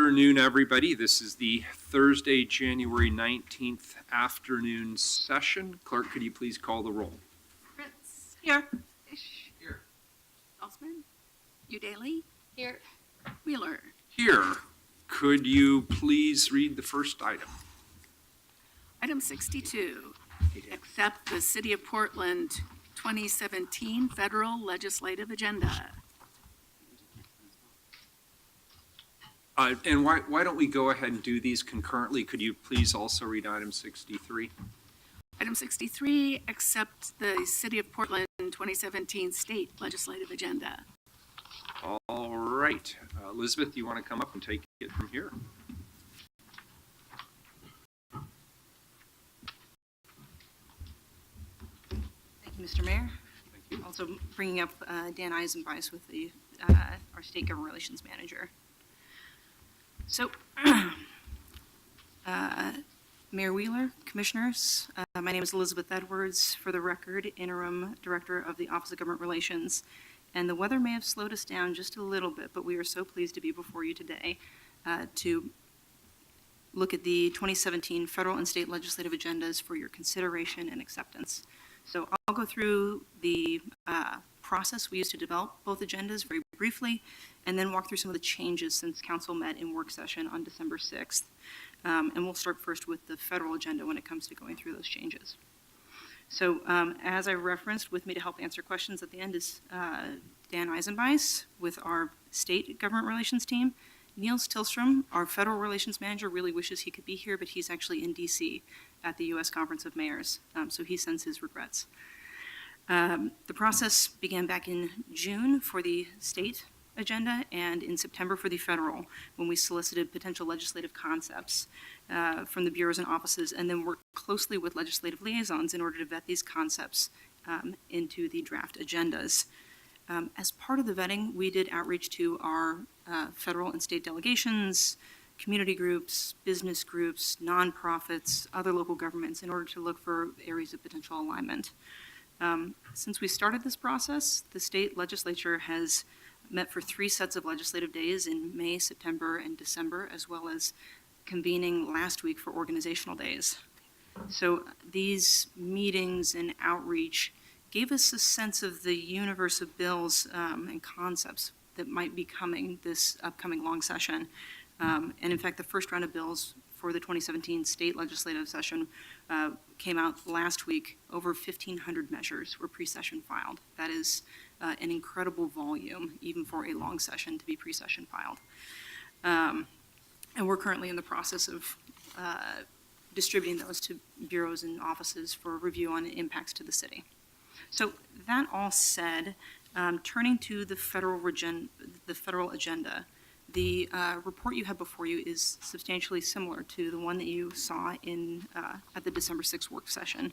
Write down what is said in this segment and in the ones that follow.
afternoon, everybody. This is the Thursday, January 19th afternoon session. Clerk, could you please call the roll? Prince. Here. Fish. Here. Salzman. Udaley. Here. Wheeler. Here. Could you please read the first item? Item 62, accept the City of Portland 2017 Federal Legislative Agenda. And why don't we go ahead and do these concurrently? Could you please also read item 63? Item 63, accept the City of Portland 2017 State Legislative Agenda. All right. Elizabeth, do you want to come up and take it from here? Thank you, Mr. Mayor. Thank you. Also bringing up Dan Eisenbeis with the our State Government Relations Manager. So, Mayor Wheeler, Commissioners, my name is Elizabeth Edwards, for the record, Interim Director of the Office of Government Relations. And the weather may have slowed us down just a little bit, but we are so pleased to be before you today to look at the 2017 federal and state legislative agendas for your consideration and acceptance. So I'll go through the process we used to develop both agendas very briefly, and then walk through some of the changes since Council met in work session on December 6th. And we'll start first with the federal agenda when it comes to going through those changes. So as I referenced, with me to help answer questions at the end is Dan Eisenbeis with our State Government Relations team. Niels Tillstrom, our Federal Relations Manager, really wishes he could be here, but he's actually in D.C. at the U.S. Conference of Mayors, so he sends his regrets. The process began back in June for the state agenda and in September for the federal, when we solicited potential legislative concepts from the bureaus and offices, and then worked closely with legislative liaisons in order to vet these concepts into the draft agendas. As part of the vetting, we did outreach to our federal and state delegations, community groups, business groups, nonprofits, other local governments in order to look for areas of potential alignment. Since we started this process, the state legislature has met for 3 sets of legislative days in May, September, and December, as well as convening last week for organizational days. So these meetings and outreach gave us a sense of the universe of bills and concepts that might be coming this upcoming long session. And in fact, the first round of bills for the 2017 state legislative session came out last week. Over 1,500 measures were pre-session filed. That is an incredible volume, even for a long session, to be pre-session filed. And we're currently in the process of distributing those to bureaus and offices for review on impacts to the city. So that all said, turning to the federal agenda, the report you have before you is substantially similar to the one that you saw in at the December 6th work session.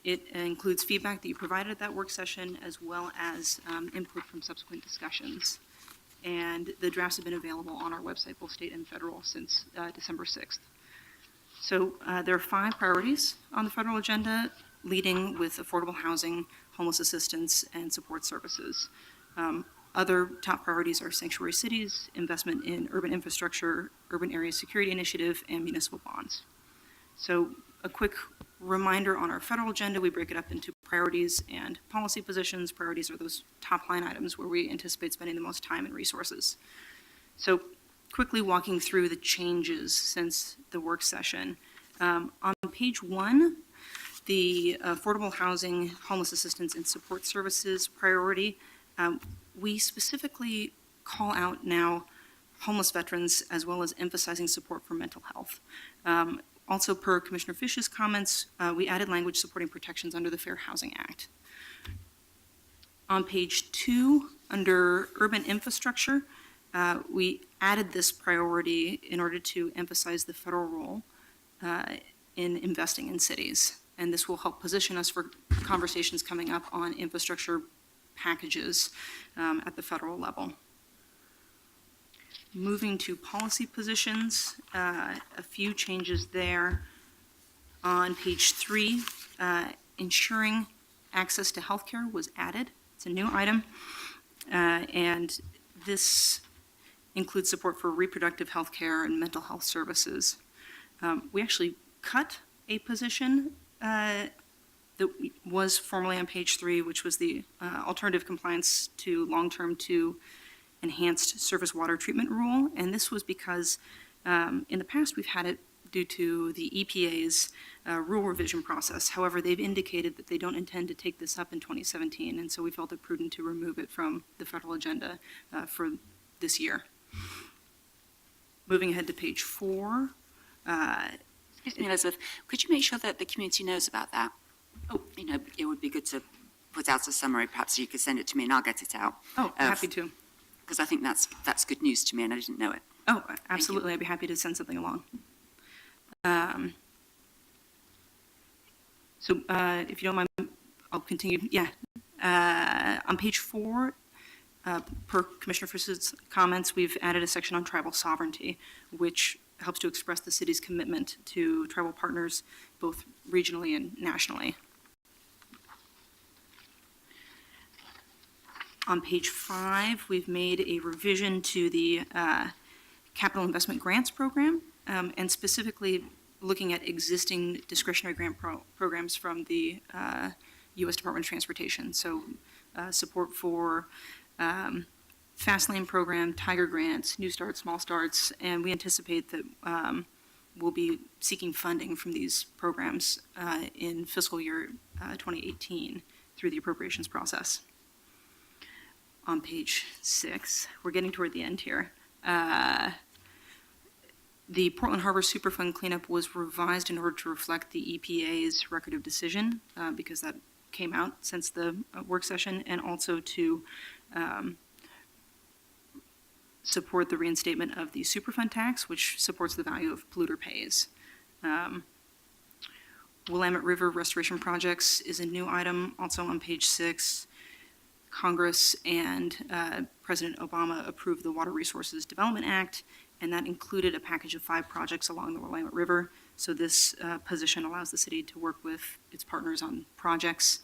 It includes feedback that you provided at that work session, as well as input from subsequent discussions. And the drafts have been available on our website, both state and federal, since December 6th. So there are 5 priorities on the federal agenda, leading with affordable housing, homeless assistance, and support services. Other top priorities are sanctuary cities, investment in urban infrastructure, urban area security initiative, and municipal bonds. So a quick reminder on our federal agenda, we break it up into priorities and policy positions. Priorities are those top line items where we anticipate spending the most time and resources. So quickly walking through the changes since the work session. On page 1, the affordable housing, homeless assistance, and support services priority, we specifically call out now homeless veterans, as well as emphasizing support for mental health. Also, per Commissioner Fish's comments, we added language supporting protections under the Fair Housing Act. On page 2, under urban infrastructure, we added this priority in order to emphasize the federal role in investing in cities. And this will help position us for conversations coming up on infrastructure packages at the federal level. Moving to policy positions, a few changes there. On page 3, ensuring access to healthcare was added. It's a new item, and this includes support for reproductive health care and mental health services. We actually cut a position that was formerly on page 3, which was the alternative compliance to long-term to enhanced surface water treatment rule. And this was because in the past we've had it due to the EPA's rule revision process. However, they've indicated that they don't intend to take this up in 2017, and so we felt it prudent to remove it from the federal agenda for this year. Moving ahead to page 4. Excuse me, Elizabeth, could you make sure that the community knows about that? Oh. You know, it would be good to put out a summary. Perhaps you could send it to me and I'll get it out. Oh, happy to. Because I think that's good news to me and I didn't know it. Oh, absolutely. I'd be happy to send something along. So if you don't mind, I'll continue. Yeah. On page 4, per Commissioner Friss's comments, we've added a section on tribal sovereignty, which helps to express the city's commitment to tribal partners, both regionally and nationally. On page 5, we've made a revision to the capital investment grants program, and specifically looking at existing discretionary grant programs from the U.S. Department of Transportation. So support for Fast Lane program, Tiger Grants, New Starts, Small Starts, and we anticipate that we'll be seeking funding from these programs in fiscal year 2018 through the appropriations process. On page 6, we're getting toward the end here. The Portland Harbor Superfund cleanup was revised in order to reflect the EPA's record of decision because that came out since the work session, and also to support the reinstatement of the Superfund tax, which supports the value of polluter pays. Willamette River restoration projects is a new item, also on page 6. Congress and President Obama approved the Water Resources Development Act, and that included a package of 5 projects along the Willamette River. So this position allows the city to work with its partners on projects.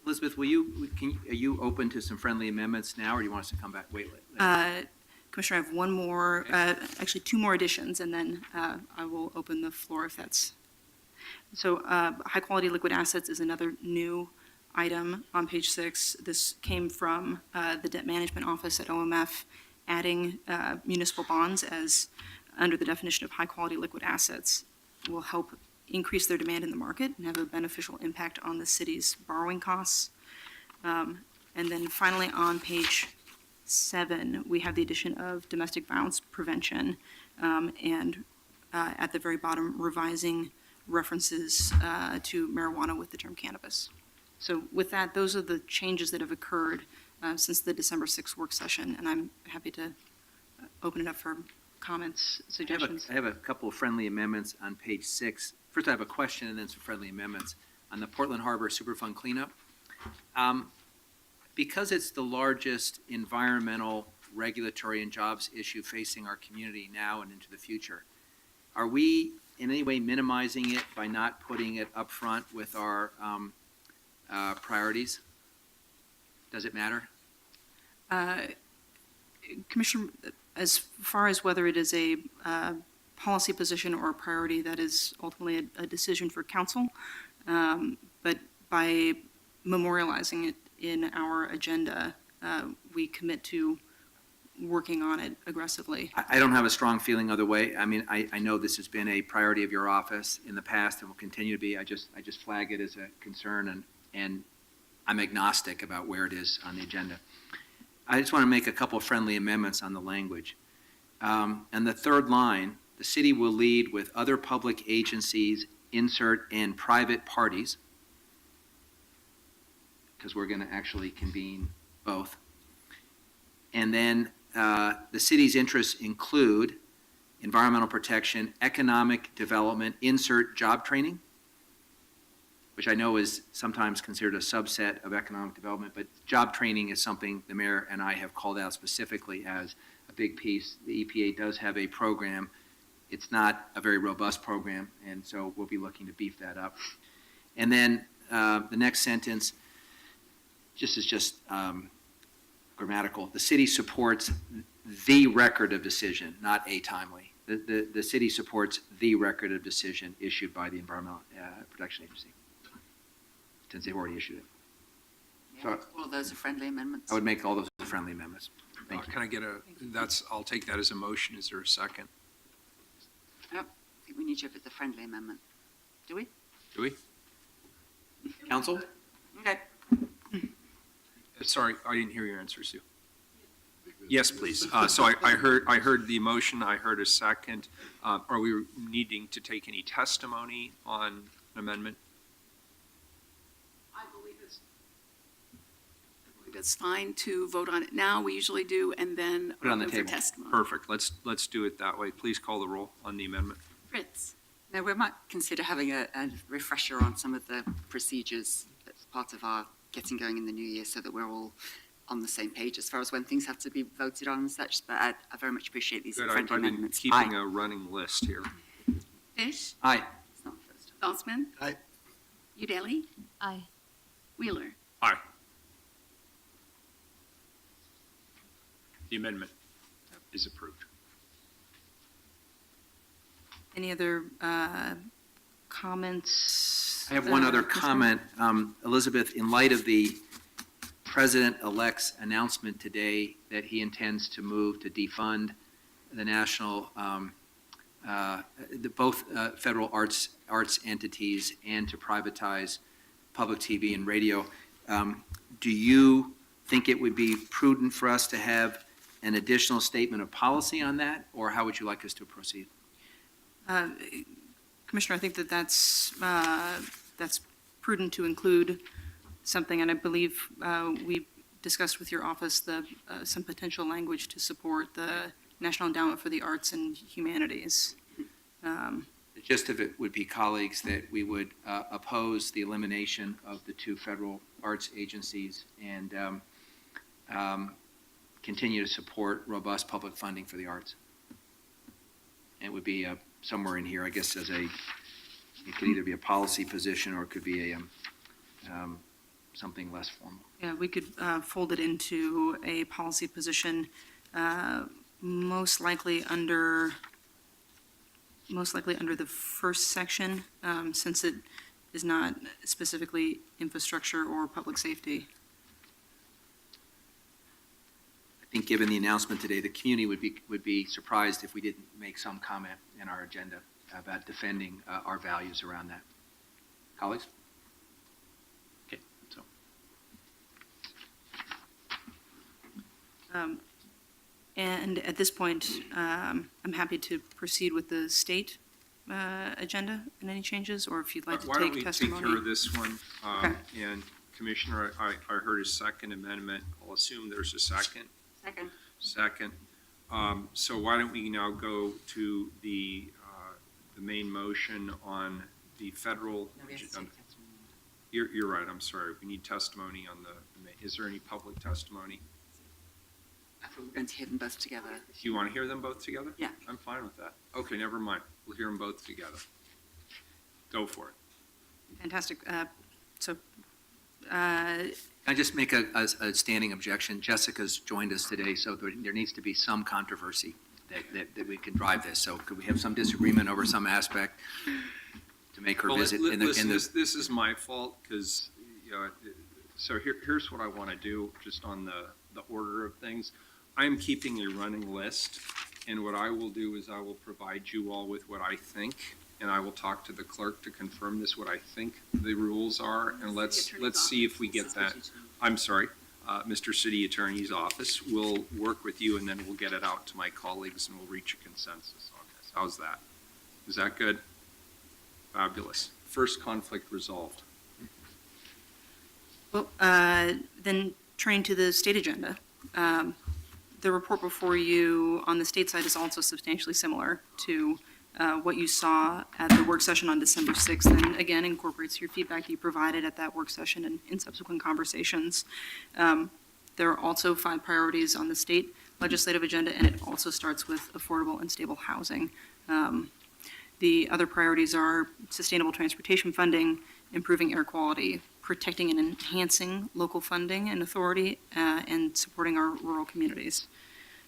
Elizabeth, are you open to some friendly amendments now, or do you want us to come back? Wait. Commissioner, I have one more, actually 2 more additions, and then I will open the floor if that's. So high-quality liquid assets is another new item on page 6. This came from the Debt Management Office at OMF, adding municipal bonds as under the definition of high-quality liquid assets will help increase their demand in the market and have a beneficial impact on the city's borrowing costs. And then finally on page 7, we have the addition of domestic violence prevention and at the very bottom, revising references to marijuana with the term cannabis. So with that, those are the changes that have occurred since the December 6th work session, and I'm happy to open it up for comments, suggestions. I have a couple of friendly amendments on page 6. First, I have a question and then some friendly amendments on the Portland Harbor Superfund cleanup. Because it's the largest environmental, regulatory, and jobs issue facing our community now and into the future, are we in any way minimizing it by not putting it up front with our priorities? Does it matter? Commissioner, as far as whether it is a policy position or a priority, that is ultimately a decision for council. But by memorializing it in our agenda, we commit to working on it aggressively. I don't have a strong feeling other way. I mean, I know this has been a priority of your office in the past and will continue to be. I just flag it as a concern, and I'm agnostic about where it is on the agenda. I just want to make a couple of friendly amendments on the language. And the third line, the city will lead with other public agencies, insert and private parties, because we're going to actually convene both. And then the city's interests include environmental protection, economic development, insert job training, which I know is sometimes considered a subset of economic development, but job training is something the mayor and I have called out specifically as a big piece. The EPA does have a program. It's not a very robust program, and so we'll be looking to beef that up. And then the next sentence, just grammatical. The city supports the record of decision, not a timely. The city supports the record of decision issued by the Environmental Protection Agency, since they've already issued it. So All of those are friendly amendments. I would make all those friendly amendments. Thank you. Can I get I'll take that as a motion. Is there a second? I think we need to put the friendly amendment. Do we? Do we? Council? Okay. Sorry, I didn't hear your answer, Sue. Yes, please. So I heard the motion. I heard a second. Are we needing to take any testimony on an amendment? I believe it's fine to vote on it now. We usually do, and then Put it on the open for table. testimony. Perfect. Let's do it that way. Please call the roll on the amendment. Fritz, Now, we might consider having a refresher on some of the procedures that's part of our getting going in the new year so that we're all on the same page as far as when things have to be voted on and such. But I very much appreciate these Good. friendly I've been amendments. keeping Aye. a running list here. Fish, Aye. It's not first. Saltzman. Aye. Udeli, Aye. Wheeler. Aye. The amendment is approved. Any other comments? I have one other Commissioner? comment. Elizabeth, in light of the President-elect's announcement today that he intends to move to defund the national, both federal arts entities and to privatize public TV and radio, do you think it would be prudent for us to have an additional statement of policy on that, or how would you like us to proceed? Commissioner, I think that's prudent to include something, and I believe we discussed with your office some potential language to support the National Endowment for the Arts and Humanities. The gist of it would be, colleagues, that we would oppose the elimination of the two federal arts agencies and continue to support robust public funding for the arts. And it would be somewhere in here, I guess, it could either be a policy position or it could be something less formal. Yeah, we could fold it into a policy position, most likely under the first section, since it is not specifically infrastructure or public safety. I think given the announcement today, the community would be surprised if we didn't make some comment in our agenda about defending our values around that. Colleagues? Okay, so. And at this point, I'm happy to proceed with the state agenda and any changes, or if you'd like to Why don't take we testimony. take care of this one? Okay. And Commissioner, I heard a second amendment. I'll assume there's a second. Second. Second. So why don't we now go to the main motion on the federal? No, we have to take testimony. You're right, I'm sorry. We need testimony on is there any public testimony? I thought we were going to hear them both together. Do you want to hear them both together? Yeah. I'm fine with that. Okay, never mind. We'll hear them both together. Go for it. Fantastic. So, Can I just make a standing objection? Jessica's joined us today, so there needs to be some controversy that we can drive this. So could we have some disagreement over some aspect to make her Well, visit? listen, this is my fault, because, so here's what I want to do, just on the order of things. I'm keeping a running list, and what I will do is I will provide you all with what I think, and I will talk to the clerk to confirm this, what I think the rules are, and let's see if we get that. I'm sorry, Mr. City Attorney's Office will work with you, and then we'll get it out to my colleagues, and we'll reach a consensus on this. How's that? Is that good? Fabulous. First conflict resolved. well, then turning to the state agenda. The report before you on the state side is also substantially similar to what you saw at the work session on December 6th, and again incorporates your feedback you provided at that work session and in subsequent conversations. There are also 5 priorities on the state legislative agenda, and it also starts with affordable and stable housing. The other priorities are sustainable transportation funding, improving air quality, protecting and enhancing local funding and authority, and supporting our rural communities.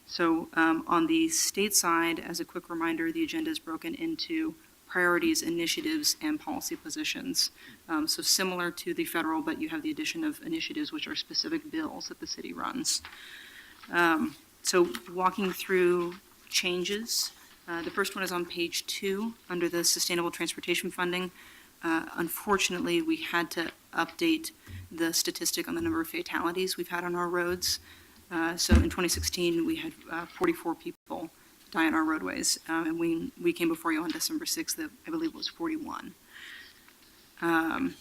So on the state side, as a quick reminder, the agenda is broken into priorities, initiatives, and policy positions. So similar to the federal, but you have the addition of initiatives, which are specific bills that the city runs. So walking through changes, the first one is on page 2 under the Sustainable Transportation Funding. Unfortunately, we had to update the statistic on the number of fatalities we've had on our roads. So in 2016, we had 44 people die on our roadways, and we came before you on December 6th, I believe it was 41. Turning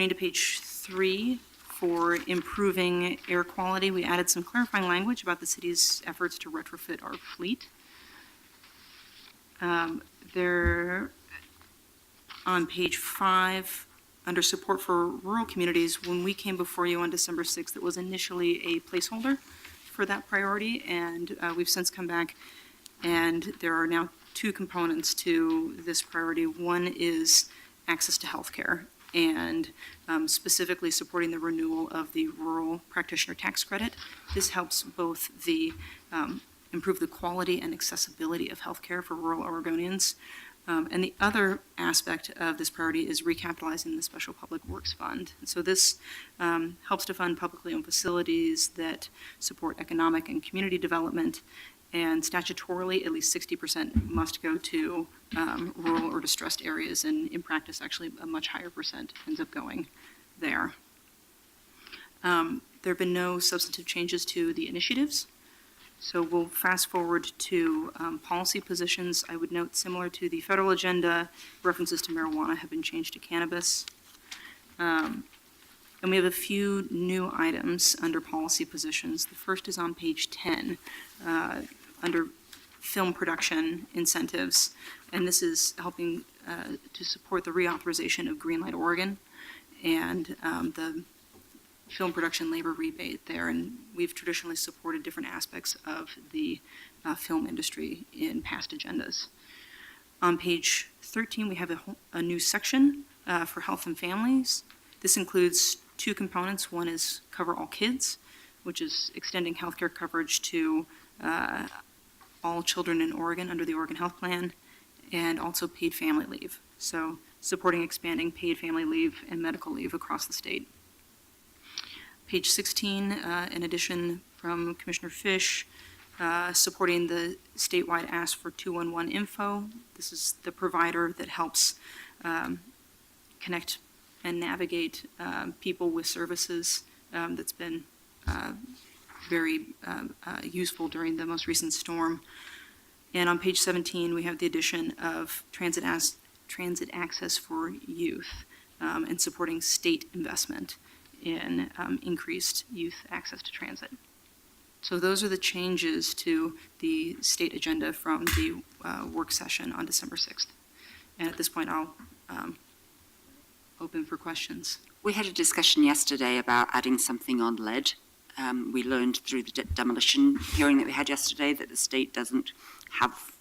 to page 3, for improving air quality, we added some clarifying language about the city's efforts to retrofit our fleet. There, on page 5, under support for rural communities, when we came before you on December 6th, it was initially a placeholder for that priority, and we've since come back, and there are now 2 components to this priority. One is access to healthcare, and specifically supporting the renewal of the rural practitioner tax credit. This helps both improve the quality and accessibility of healthcare for rural Oregonians. And the other aspect of this priority is recapitalizing the Special Public Works Fund. So this helps to fund publicly owned facilities that support economic and community development, and statutorily, at least 60% must go to rural or distressed areas, and in practice, actually, a much higher percent ends up going there. There have been no substantive changes to the initiatives. So we'll fast forward to policy positions. I would note, similar to the federal agenda, references to marijuana have been changed to cannabis. And we have a few new items under policy positions. The first is on page 10, under film production incentives. And this is helping to support the reauthorization of Greenlight Oregon and the film production labor rebate there, and we've traditionally supported different aspects of the film industry in past agendas. On page 13, we have a new section for health and families. This includes 2 components. One is Cover All Kids, which is extending healthcare coverage to all children in Oregon under the Oregon Health Plan, and also paid family leave. So supporting expanding paid family leave and medical leave across the state. Page 16, in addition from Commissioner Fish, supporting the statewide Ask for 211 info. This is the provider that helps connect and navigate people with services. That's been very useful during the most recent storm. And on page 17, we have the addition of transit access for youth, and supporting state investment in increased youth access to transit. So those are the changes to the state agenda from the work session on December 6th. And at this point, I'll open for questions. We had a discussion yesterday about adding something on lead. We learned through the demolition hearing that we had yesterday that the state doesn't have,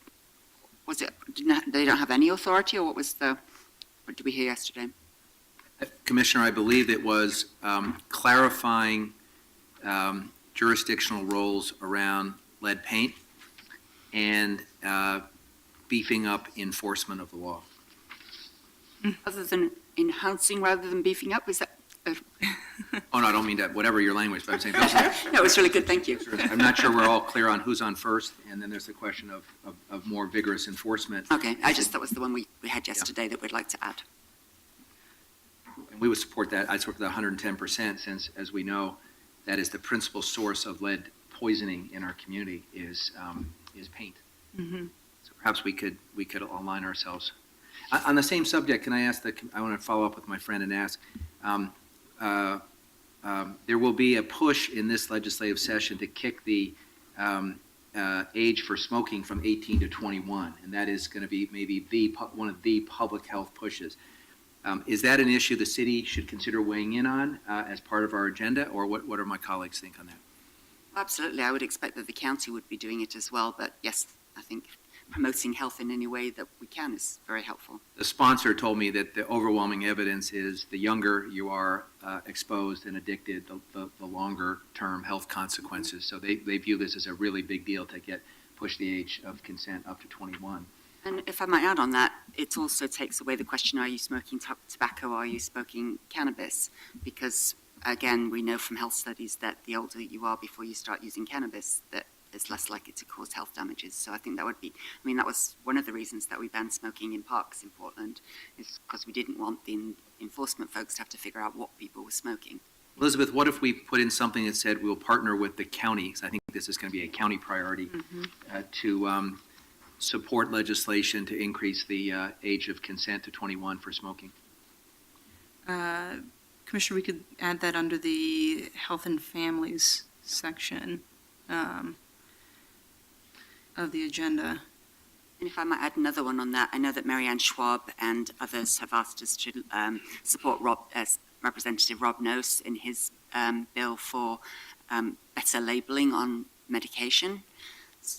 they don't have any authority, or what did we hear yesterday? Commissioner, I believe it was clarifying jurisdictional roles around lead paint and beefing up enforcement of the law. Other than enhancing rather than beefing up, is that? Oh, no, I don't mean that, whatever your language, but I'm saying, those are- No, it's really good, thank you. I'm not sure we're all clear on who's on first, and then there's the question of more vigorous enforcement. Okay, that was the one we had yesterday that we'd like to add. And we would support that. I support that 110%, since, as we know, that is the principal source of lead poisoning in our community is paint. Mm-hmm. So perhaps we could align ourselves. On the same subject, can I ask I want to follow up with my friend and ask, there will be a push in this legislative session to kick the age for smoking from 18 to 21, and that is going to be maybe one of the public health pushes. Is that an issue the city should consider weighing in on as part of our agenda, or what do my colleagues think on that? Absolutely, I would expect that the county would be doing it as well, but yes, I think promoting health in any way that we can is very helpful. The sponsor told me that the overwhelming evidence is the younger you are exposed and addicted, the longer-term health consequences. So they view this as a really big deal to push the age of consent up to 21. And if I might add on that, it also takes away the question, are you smoking tobacco, or are you smoking cannabis? Because, again, we know from health studies that the older you are before you start using cannabis, that it's less likely to cause health damages. So I think that would be, that was one of the reasons that we banned smoking in parks in Portland, is because we didn't want the enforcement folks to have to figure out what people were smoking. Elizabeth, what if we put in something that said we'll partner with the county, because I think this is going to be a county priority, to support legislation to increase the age of consent to 21 for smoking? Commissioner, we could add that under the Health and Families section of the agenda. And if I might add another one on that, I know that Marianne Schwab and others have asked us to support Representative Rob Nose in his bill for better labeling on medication.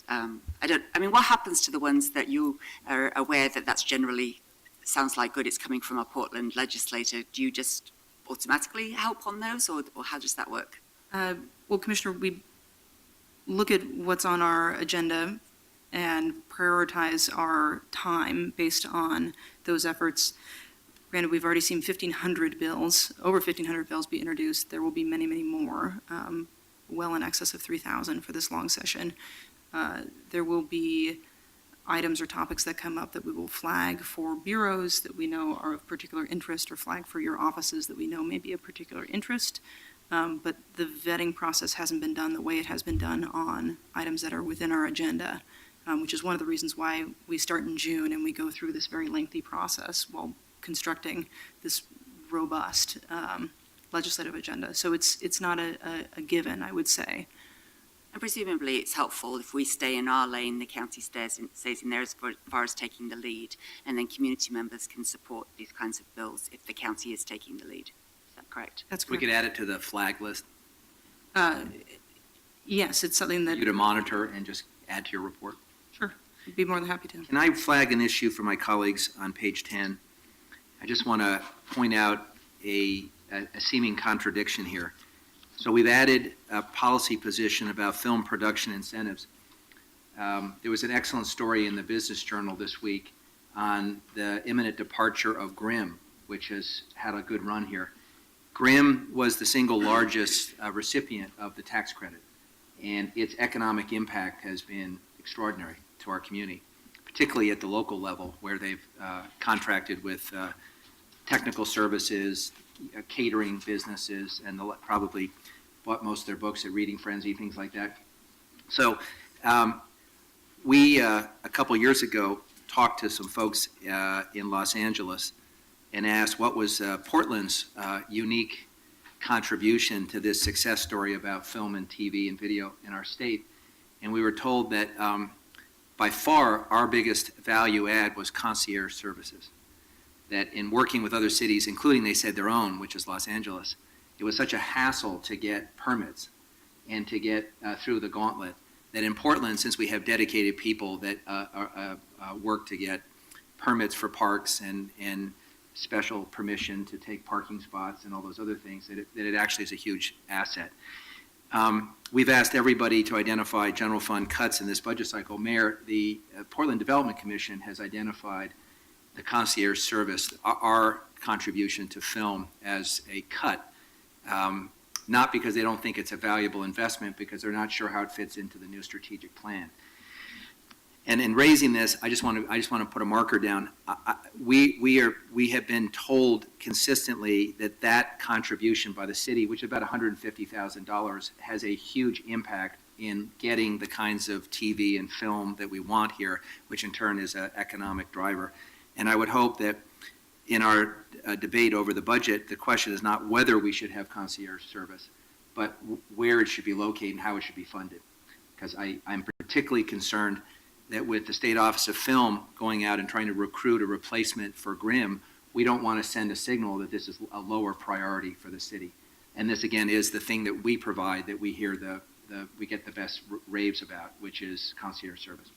What happens to the ones that you are aware that that's generally sounds like good, it's coming from a Portland legislator? Do you just automatically help on those, or how does that work? Well, Commissioner, we look at what's on our agenda and prioritize our time based on those efforts. Granted, we've already seen 1,500 bills, over 1,500 bills be introduced. There will be many, many more, well in excess of 3,000 for this long session. There will be items or topics that come up that we will flag for bureaus that we know are of particular interest, or flag for your offices that we know may be of particular interest. But the vetting process hasn't been done the way it has been done on items that are within our agenda, which is one of the reasons why we start in June and we go through this very lengthy process while constructing this robust legislative agenda. So it's not a given, I would say. And presumably it's helpful if we stay in our lane, the county stays in there as far as taking the lead, and then community members can support these kinds of bills if the county is taking the lead. Is that correct? That's We correct. could add it to the flag list Yes, it's something for that, you to monitor and just add to your report. sure, I'd be more than happy to. Can I flag an issue for my colleagues on page 10? I just want to point out a seeming contradiction here. So we've added a policy position about film production incentives. There was an excellent story in the Business Journal this week on the imminent departure of Grimm, which has had a good run here. Grimm was the single largest recipient of the tax credit, and its economic impact has been extraordinary to our community, particularly at the local level, where they've contracted with technical services, catering businesses, and probably bought most of their books at Reading Frenzy, things like that. So we, a couple years ago, talked to some folks in Los Angeles and asked what was Portland's unique contribution to this success story about film and TV and video in our state. And we were told that by far our biggest value add was concierge services. That in working with other cities, including, they said, their own, which is Los Angeles, it was such a hassle to get permits and to get through the gauntlet that in Portland, since we have dedicated people that work to get permits for parks and special permission to take parking spots and all those other things, that it actually is a huge asset. We've asked everybody to identify general fund cuts in this budget cycle. Mayor, the Portland Development Commission has identified the concierge service, our contribution to film, as a cut, not because they don't think it's a valuable investment, because they're not sure how it fits into the new strategic plan. And in raising this, I just want to put a marker down. We have been told consistently that contribution by the city, which is about $150,000, has a huge impact in getting the kinds of TV and film that we want here, which in turn is an economic driver. And I would hope that in our debate over the budget, the question is not whether we should have concierge service, but where it should be located and how it should be funded. Because I'm particularly concerned that with the State Office of Film going out and trying to recruit a replacement for Grimm, we don't want to send a signal that this is a lower priority for the city. And this, again, is the thing that we provide, that we hear we get the best raves about, which is concierge service.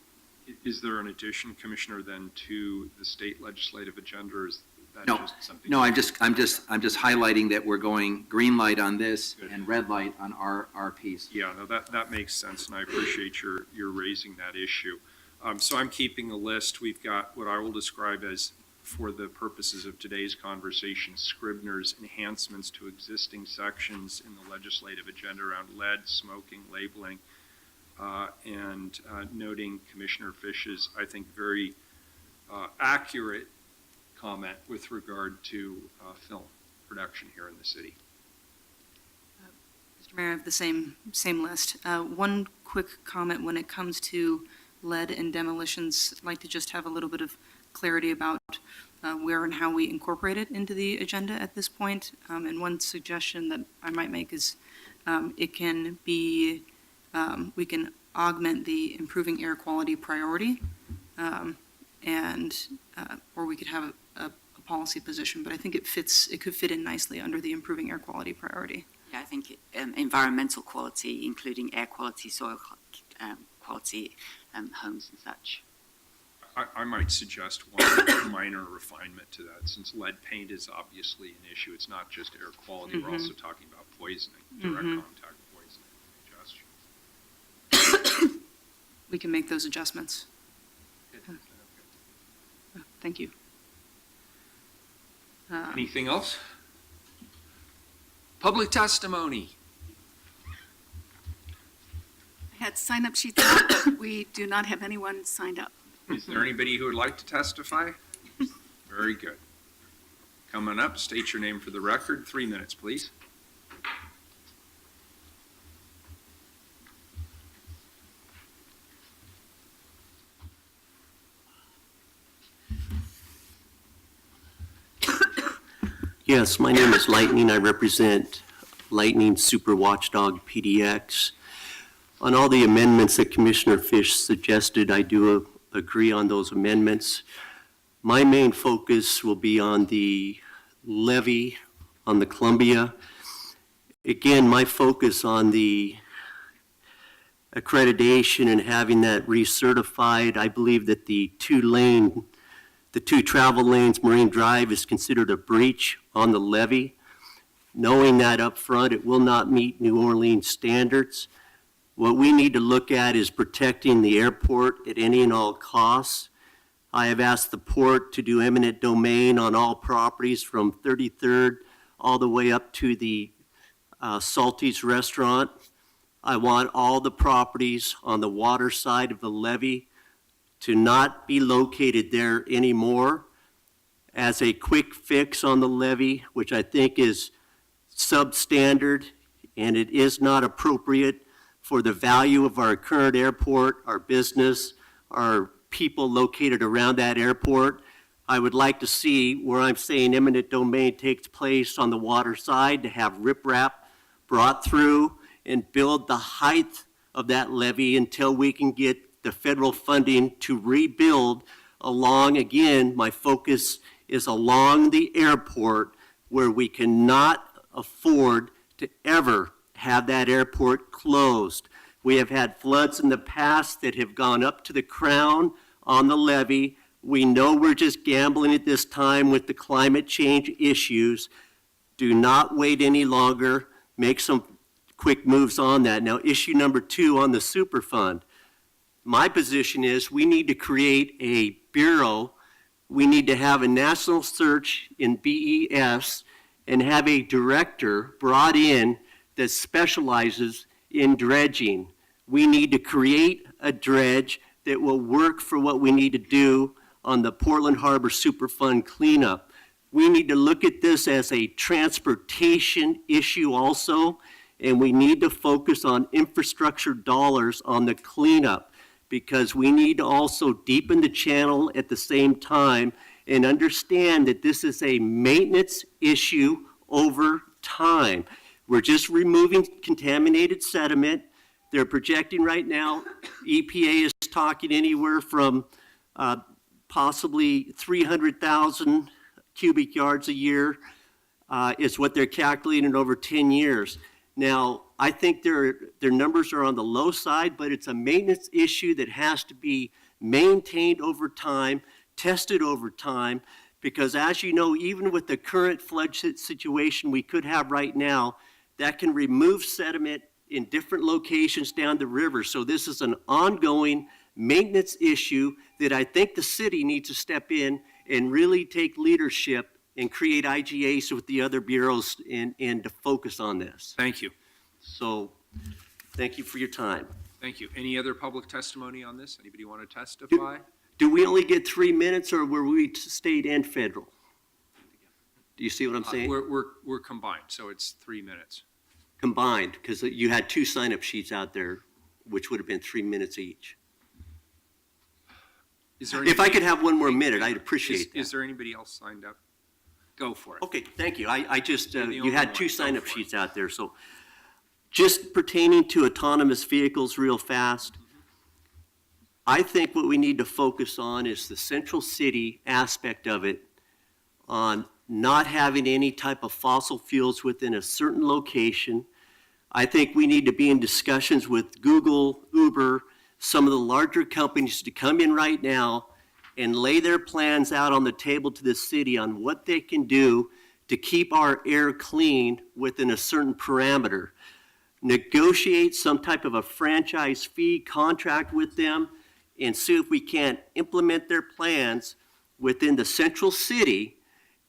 Is there an addition, Commissioner, then to the state legislative agenda, or is that No, just something? no, I'm just highlighting that we're going green light on this Good. and red light on our piece. Yeah, no, that makes sense, and I appreciate your raising that issue. So I'm keeping a list. We've got what I will describe as, for the purposes of today's conversation, Scribner's enhancements to existing sections in the legislative agenda around lead, smoking, labeling, and noting Commissioner Fish's, I think, very accurate comment with regard to film production here in the city. Mr. Mayor, I have the same list. One quick comment when it comes to lead and demolitions. I'd like to just have a little bit of clarity about where and how we incorporate it into the agenda at this point. And one suggestion that I might make is it can be, we can augment the improving air quality priority, or we could have a policy position, but I think it could fit in nicely under the improving air quality priority. Yeah, I think environmental quality, including air quality, soil quality, homes and such. I might suggest one minor refinement to that, since lead paint is obviously an issue. It's not just air quality. We're also talking about poisoning, direct contact poisoning, ingestion. We can make those adjustments. Thank you. Anything else? Public testimony. I had sign-up sheets out. We do not have anyone signed up. Is there anybody who would like to testify? Very good. Coming up, state your name for the record. 3 minutes, please. Yes, my name is Lightning. I represent Lightning Super Watchdog PDX. On all the amendments that Commissioner Fish suggested, I do agree on those amendments. My main focus will be on the levy on the Columbia. Again, my focus on the accreditation and having that recertified. I believe that the two travel lanes, Marine Drive, is considered a breach on the levy. Knowing that up front, it will not meet New Orleans standards. What we need to look at is protecting the airport at any and all costs. I have asked the port to do eminent domain on all properties from 33rd all the way up to the Salty's restaurant. I want all the properties on the water side of the levy to not be located there anymore. As a quick fix on the levy, which I think is substandard, and it is not appropriate for the value of our current airport, our business, our people located around that airport. I would like to see where I'm saying eminent domain takes place on the water side, to have riprap brought through and build the height of that levee until we can get the federal funding to rebuild along. Again, my focus is along the airport, where we cannot afford to ever have that airport closed. We have had floods in the past that have gone up to the crown on the levee. We know we're just gambling at this time with the climate change issues. Do not wait any longer. Make some quick moves on that. Now, issue number 2 on the Superfund. My position is we need to create a bureau. We need to have a national search in BES and have a director brought in that specializes in dredging. We need to create a dredge that will work for what we need to do on the Portland Harbor Superfund cleanup. We need to look at this as a transportation issue also, and we need to focus on infrastructure dollars on the cleanup, because we need to also deepen the channel at the same time and understand that this is a maintenance issue over time. We're just removing contaminated sediment. They're projecting right now, EPA is talking anywhere from possibly 300,000 cubic yards a year is what they're calculating over 10 years. Now, I think their numbers are on the low side, but it's a maintenance issue that has to be maintained over time, tested over time, because as you know, even with the current flood situation we could have right now, that can remove sediment in different locations down the river. So this is an ongoing maintenance issue that I think the city needs to step in and really take leadership and create IGAs with the other bureaus and to focus on this. Thank you. So, thank you for your time. Thank you. Any other public testimony on this? Anybody want to testify? Do we only get 3 minutes, or were we state and federal? Do you see what I'm saying? We're combined, so it's 3 minutes. Combined, because you had 2 sign-up sheets out there, which would have been 3 minutes each. Is there If I anybody- could have one more minute, I'd appreciate Is that. there anybody else signed up? Go for it. Okay, thank you. I just, You're the you only had one. 2 Go sign-up for it. sheets out there, so just pertaining to autonomous vehicles real fast, I think what we need to focus on is the central city aspect of it, on not having any type of fossil fuels within a certain location. I think we need to be in discussions with Google, Uber, some of the larger companies to come in right now and lay their plans out on the table to the city on what they can do to keep our air clean within a certain parameter. Negotiate some type of a franchise fee contract with them and see if we can't implement their plans within the central city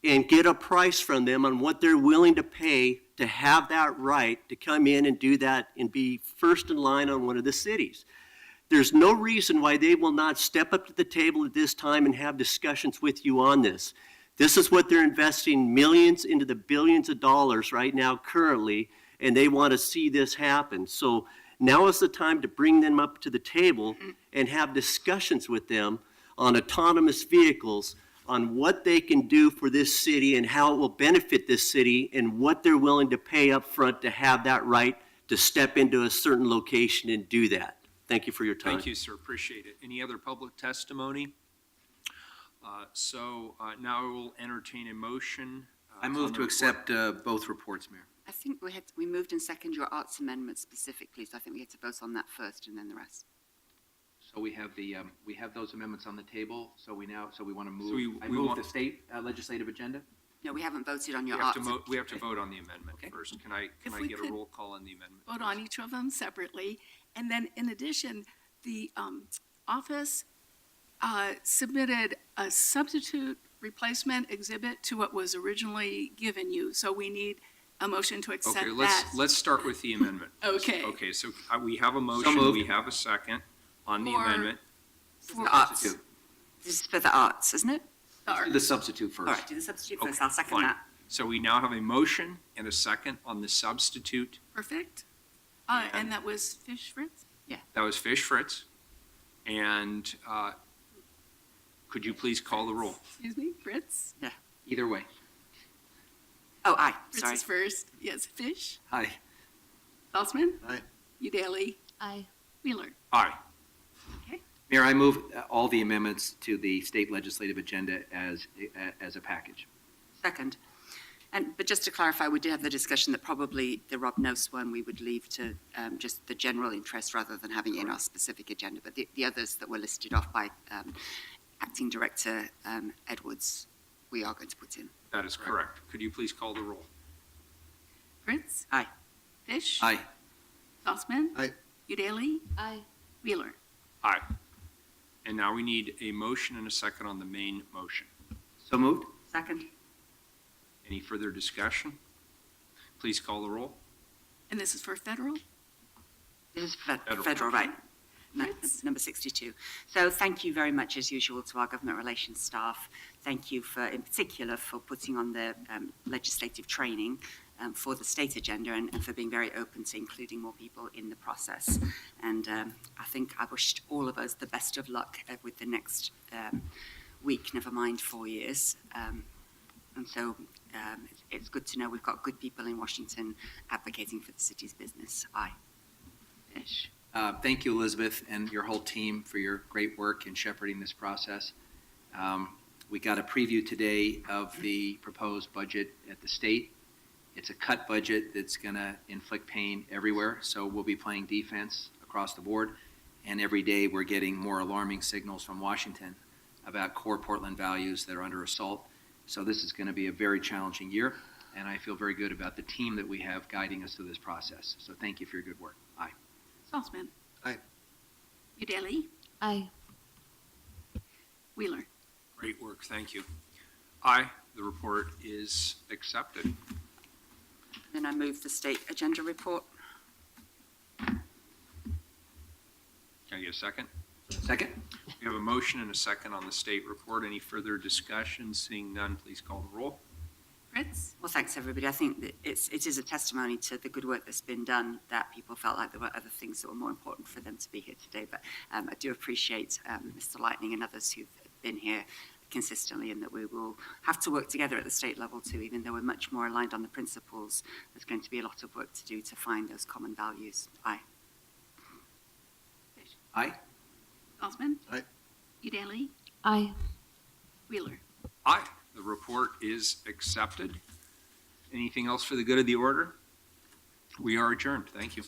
and get a price from them on what they're willing to pay to have that right to come in and do that and be first in line on one of the cities. There's no reason why they will not step up to the table at this time and have discussions with you on this. This is what they're investing millions into the billions of dollars right now currently, and they want to see this happen. So now is the time to bring them up to the table and have discussions with them on autonomous vehicles, on what they can do for this city and how it will benefit this city and what they're willing to pay up front to have that right to step into a certain location and do that. Thank you for your time. Thank you, sir. Appreciate it. Any other public testimony? Now I will entertain a motion. I on move the to accept both reports, Mayor. I think we moved and seconded your arts amendment specifically, so I think we had to vote on that first and then the rest. So we have we have those amendments on the table, so we want to So move, I we move want- the state legislative agenda? No, we haven't voted on We your have arts. to we have to vote on the amendment Okay. first. Can I If we get a could roll call on the amendment? Vote on each of them separately. And then in addition, the office submitted a substitute replacement exhibit to what was originally given you. So we need a motion to accept Okay, that. let's start with the amendment. Okay. Okay, so we have a motion, moved. we have a second on the For- amendment. For The arts. Substitute. This is for the arts, isn't it? our- Do the substitute All first. right, do the substitute Okay, first. I'll second fine. that. So we now have a motion and a second on the substitute. Perfect. And that was Fish Fritz? That was Fish Fritz. And could you please call the roll? Excuse me, Fritz? Either way. Oh, aye, Fritz sorry. is first. Yes, Fish? Aye. Salzman? Aye. Udaley? Aye. Wheeler? Aye. Mayor, I move all the amendments to the state legislative agenda as a package. Second. But just to clarify, we did have the discussion that probably the Rob Nose one we would leave to just the general interest rather than having it in our specific agenda. But the others that were listed off by Acting Director Edwards, we are going to put in. That is correct. Could you please call the roll? Fritz? Aye. Fish? Aye. Salzman? Aye. Udaley? Aye. Wheeler? Aye. And now we need a motion and a second on the main motion. So moved? Second. Any further discussion? Please call the roll. And this is for federal? This is Federal. federal, right? Fritz? Number 62. So thank you very much, as usual, to our government relations staff. Thank you in particular, for putting on the legislative training for the state agenda and for being very open to including more people in the process. And I think I wished all of us the best of luck with the next week, never mind 4 years. And so it's good to know we've got good people in Washington advocating for the city's business. Aye. Fish. Thank you, Elizabeth, and your whole team for your great work in shepherding this process. We got a preview today of the proposed budget at the state. It's a cut budget that's going to inflict pain everywhere, so we'll be playing defense across the board. And every day, we're getting more alarming signals from Washington about core Portland values that are under assault. So this is going to be a very challenging year, and I feel very good about the team that we have guiding us through this process. So thank you for your good work. Aye. Saltzman. Aye. Udaley. Aye. Wheeler. Great work, thank you. Aye, the report is accepted. Then I move the state agenda report. Can I get a second? Second? We have a motion and a second on the state report. Any further discussion? Seeing none, please call the roll. Fritz. Well, thanks, everybody. I think that it is a testimony to the good work that's been done, that people felt like there were other things that were more important for them to be here today. But I do appreciate Mr. Lightning and others who've been here consistently, and that we will have to work together at the state level too. Even though we're much more aligned on the principles, there's going to be a lot of work to do to find those common values. Aye. Aye. Saltzman. Aye. Udaley. Aye. Wheeler. Aye, the report is accepted. Anything else for the good of the order? We are adjourned. Thank you.